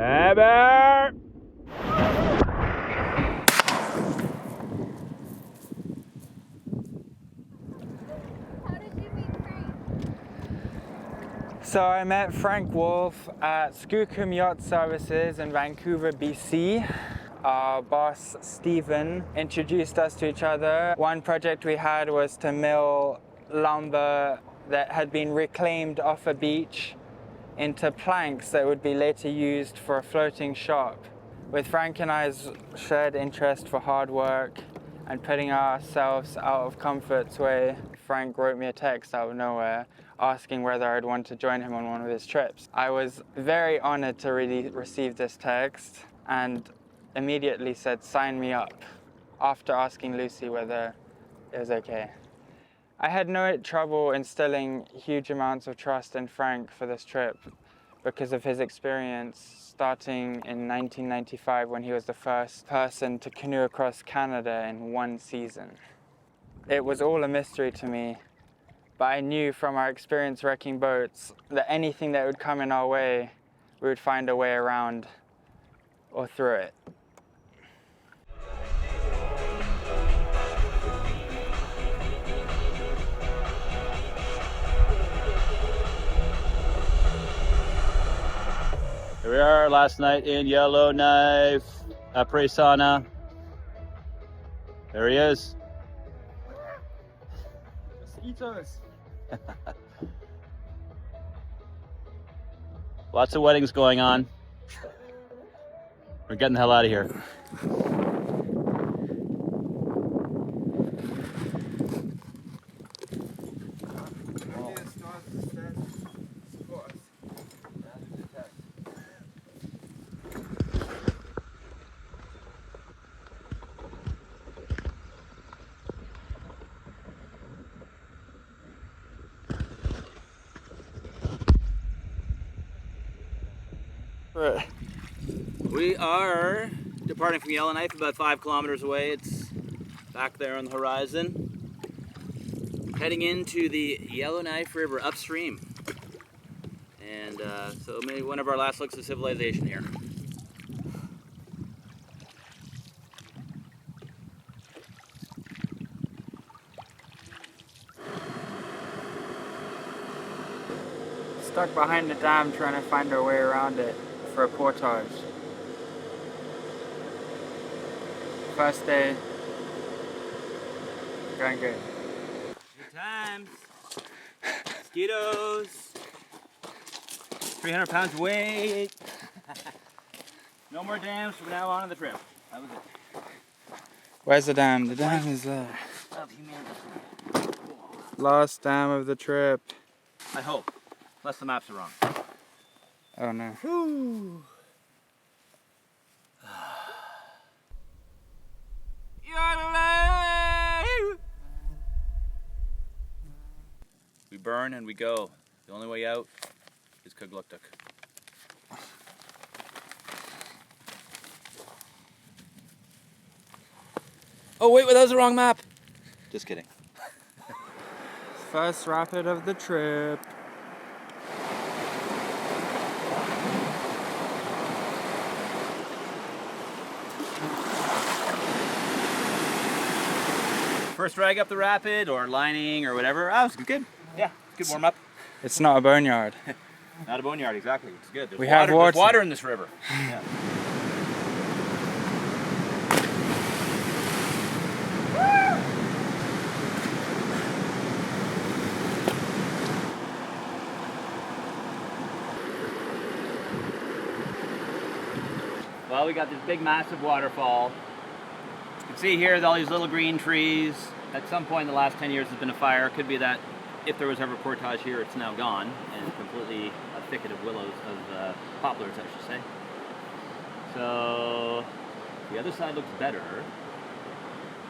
Ever. So I met Frank Wolf at Skookum Yacht Services in Vancouver, BC. Our boss, Stephen, introduced us to each other. One project we had was to mill lumber that had been reclaimed off a beach into planks that would be later used for a floating shop. With Frank and I's shared interest for hard work and putting ourselves out of comfort's way, Frank wrote me a text out of nowhere asking whether I'd want to join him on one of his trips. I was very honored to receive this text and immediately said, sign me up, after asking Lucy whether it was okay. I had no trouble instilling huge amounts of trust in Frank for this trip because of his experience starting in 1995 when he was the first person to canoe across Canada in one season. It was all a mystery to me, but I knew from our experience wrecking boats that anything that would come in our way, we would find a way around or through it. Here we are last night in Yellowknife, Sauna. There he is. Mosquitoes. Lots of weddings going on. We're getting the hell out of here. We are departing from Yellowknife, about 5 kilometers away. It's back there on the horizon. Heading into the Yellowknife River upstream. And so maybe one of our last looks of civilization here. Stuck behind the dam trying to find our way around it for a portage. First day, going good. Good times. Mosquitoes. 300 pounds weight. No more dams from now on in the trip. That was it. Where's the dam? The dam is there. Of humanity. Last dam of the trip. I hope. Unless the maps are wrong. Oh no. Whew. We burn and we go. The only way out is Kugluktuk. Oh wait, that was the wrong map. Just kidding. First rapid of the trip. First drag up the rapid or lining or whatever. Oh, it's good. Yeah, good warm up. It's not a boneyard. Not a boneyard, exactly. It's good. We have water. There's water in this river. Yeah. Well, we got this big, massive waterfall. You can see here all these little green trees. At some point in the last 10 years there's been a fire. It could be that if there was ever portage here, it's now gone and completely a thicket of willows, of poplars, I should say. So the other side looks better.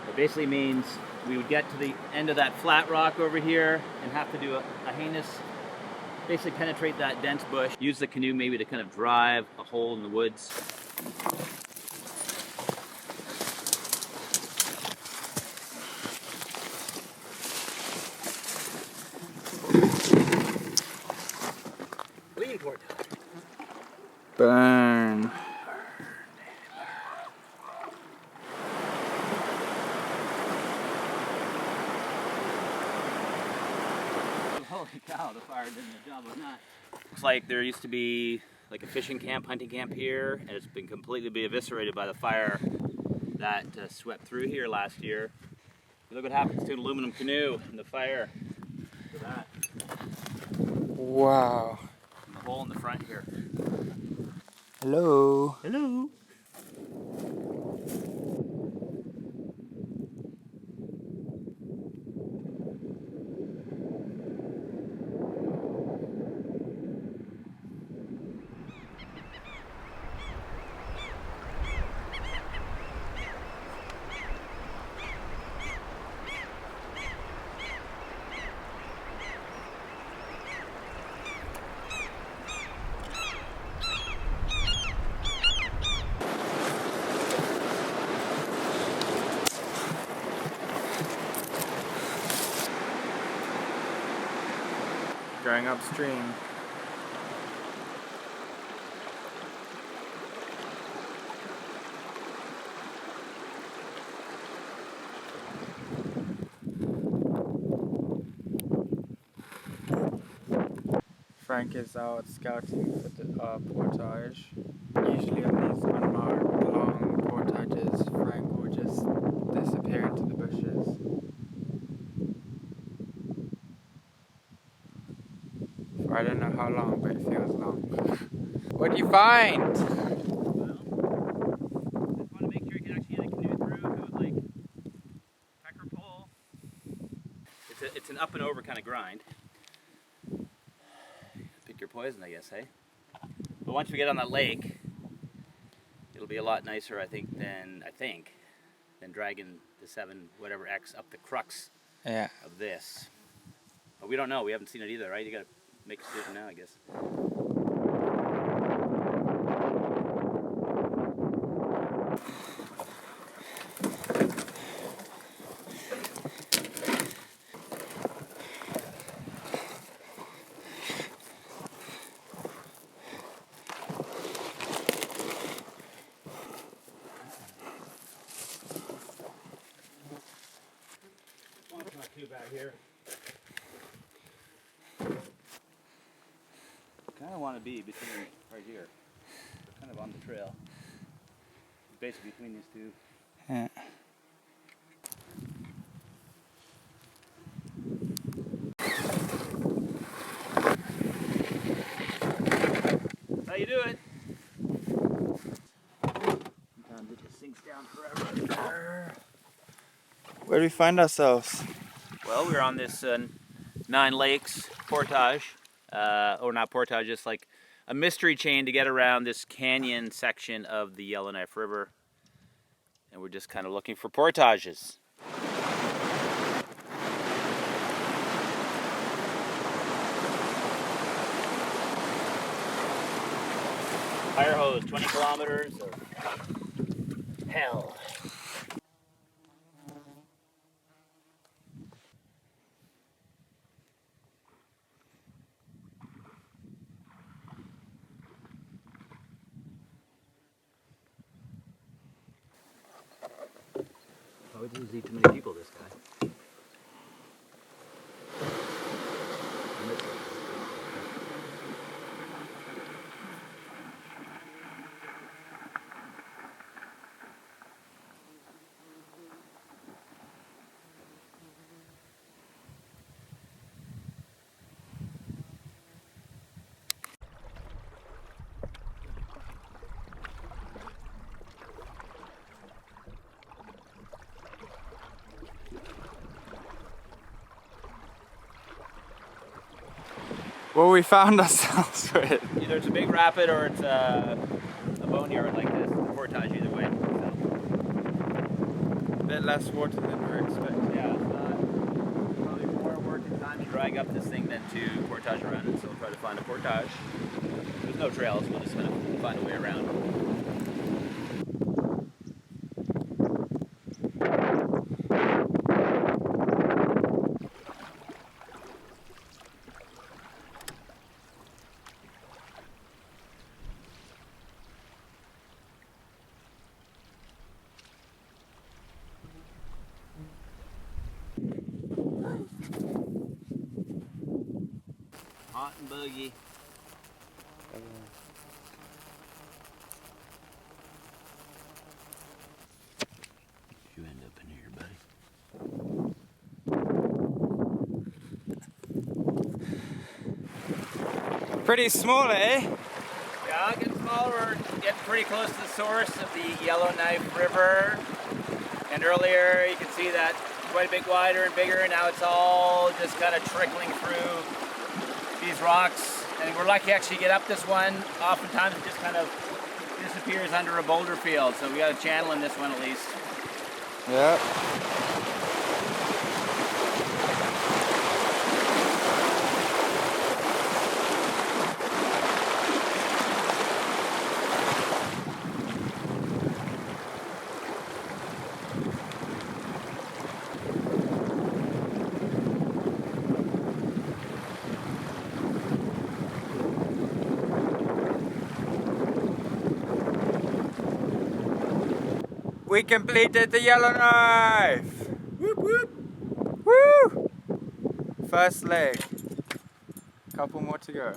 It basically means we would get to the end of that flat rock over here and have to do a heinous, basically penetrate that dense bush, use the canoe maybe to kind of drive a hole in the woods. Burn. Holy cow, the fire did the job on that. Looks like there used to be like a fishing camp, hunting camp here, and it's been completely eviscerated by the fire that swept through here last year. Look what happens to an aluminum canoe in the fire. Look at that. Wow. And the hole in the front here. Hello. Hello. Going upstream. Frank is out scouting for the portage. Usually on these unmarked long portages, Frank will just disappear into the bushes. For I don't know how long, but it feels long. What do you find? Well, just want to make sure you can actually get a canoe through. If it was like pecker pole. It's an up and over kind of grind. Pick your poison, I guess, hey? But once we get on that lake, it'll be a lot nicer, I think, than dragging the 7X up the crux of this. But we don't know. We haven't seen it either, right? You got to make a decision now, I guess. Not too bad here. Kind of want to be between right here. We're kind of on the trail. Basically between these two. Yeah. How you doing? Sometimes it just sinks down forever. Where do we find ourselves? Well, we're on this 9 lakes portage. Or not portage, just like a mystery chain to get around this canyon section of the Yellowknife River. And we're just kind of looking for portages. Fire hose, 20 kilometers of hell. Oh, he doesn't see too many people, this guy. Well, we found ourselves with. Either it's a big rapid or it's a boneyard like this. Portage either way. A bit less water than we were expecting. Yeah, it's probably more work and time to drag up this thing than to portage around it. So we'll try to find a portage. There's no trails, we'll just kind of find a way around. Hot and boogie. You end up in here, buddy. Pretty small, eh? Yeah, getting smaller. We're getting pretty close to the source of the Yellowknife River. And earlier you can see that quite a bit wider and bigger. Now it's all just kind of trickling through these rocks. And we're lucky to actually get up this one. Oftentimes it just kind of disappears under a boulder field. So we got a channel in this one at least. Yeah. We completed the Yellowknife! Whoop whoop! Woo! First leg. Couple more to go.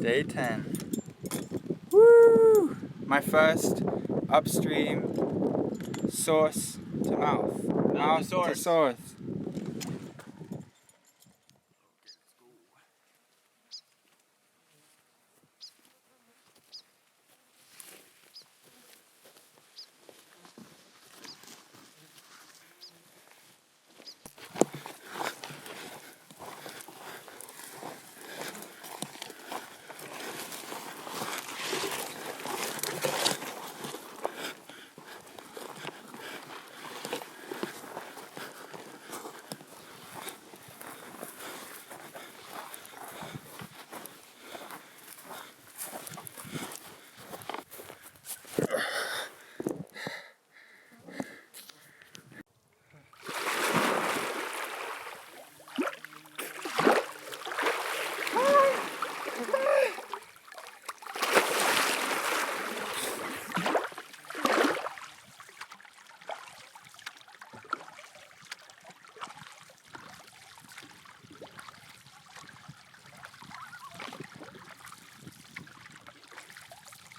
Day 10. Woo! My first upstream source to mouth. Mouth to source.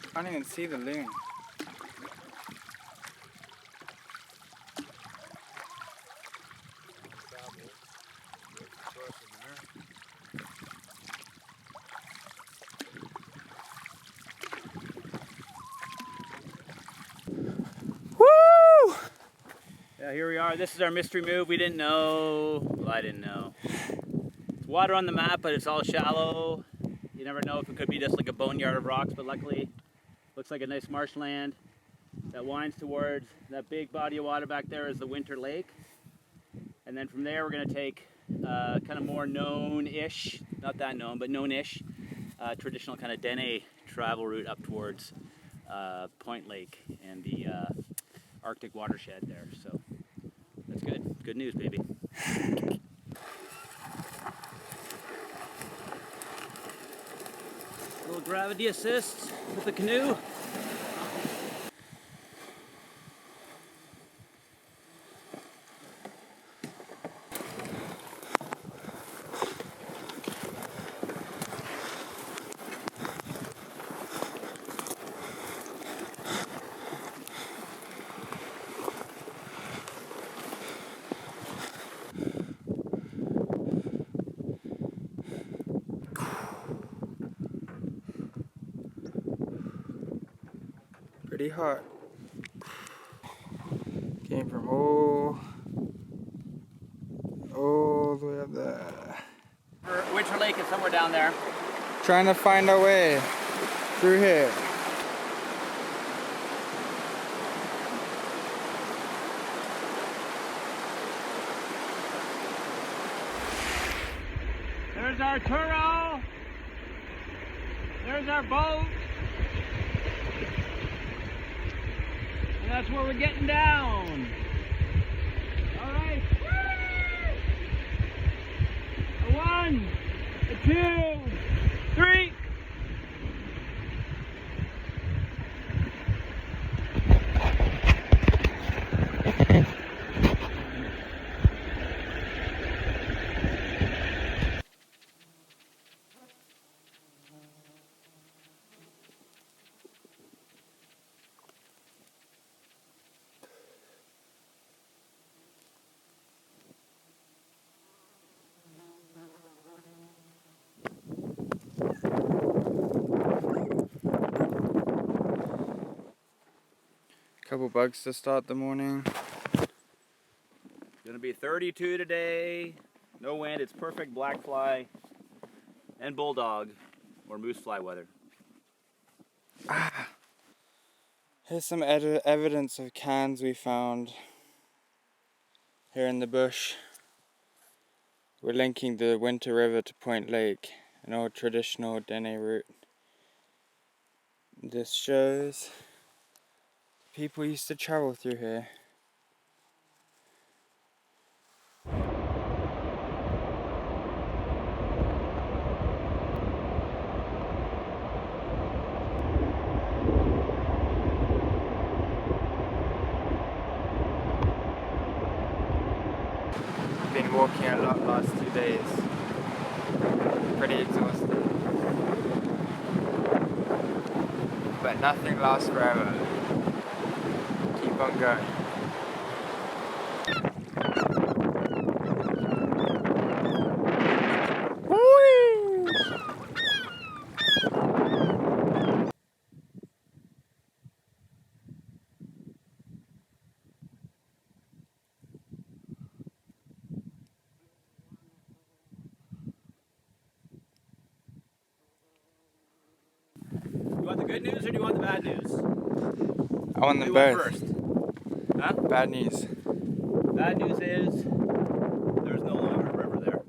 I can't even see the loon. Woo! Yeah, here we are. This is our mystery move. We didn't know. Well, I didn't know. It's water on the map, but it's all shallow. You never know if it could be just like a boneyard of rocks, but luckily looks like a nice marshland that winds towards that big body of water back there is the Winter Lake. And then from there we're going to take kind of more known-ish, not that known, but known-ish, traditional kind of Dene travel route up towards Point Lake and the Arctic watershed there. So that's good. Good news, baby. Little gravity assist with the canoe. Pretty hot. Came from all the way up there. Winter Lake is somewhere down there. Trying to find our way through here. There's Arturo. There's our boat. And that's where we're getting down. All right. A 1, a 2, 3. Couple bugs to start the morning. Gonna be 32 today. No wind. It's perfect black fly and bulldog or moose fly weather. Here's some evidence of cans we found here in the bush. We're linking the Winter River to Point Lake, an old traditional Dene route. This shows people used to travel through here. Been walking a lot last 2 days. Pretty exhausted. But nothing lasts forever. Keep on going. You want the good news or do you want the bad news? I want them Who both. went first? Huh? Bad news. Bad news is there's no longer a river there.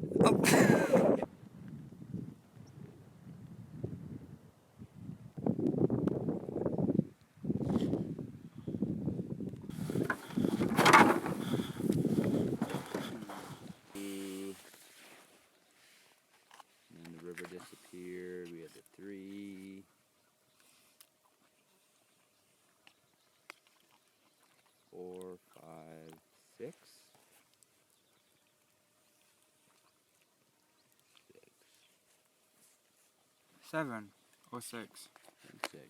And the river disappeared. We had the 3. 4, 5, 6. 6 7 or 6. and 6.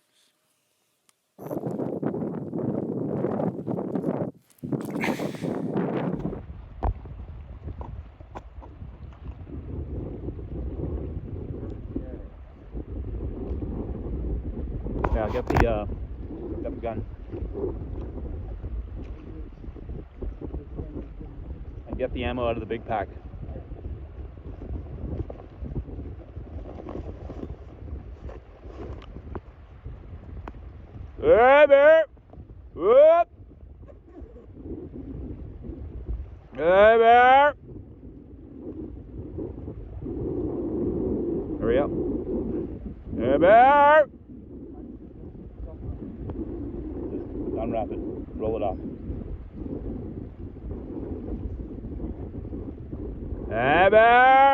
Yeah, get the gun. And get the ammo out of the big pack. Hey bear! Whoop! Hey bear! Hurry up. Hey bear! Just unwrap it. Roll it off. Hey bear!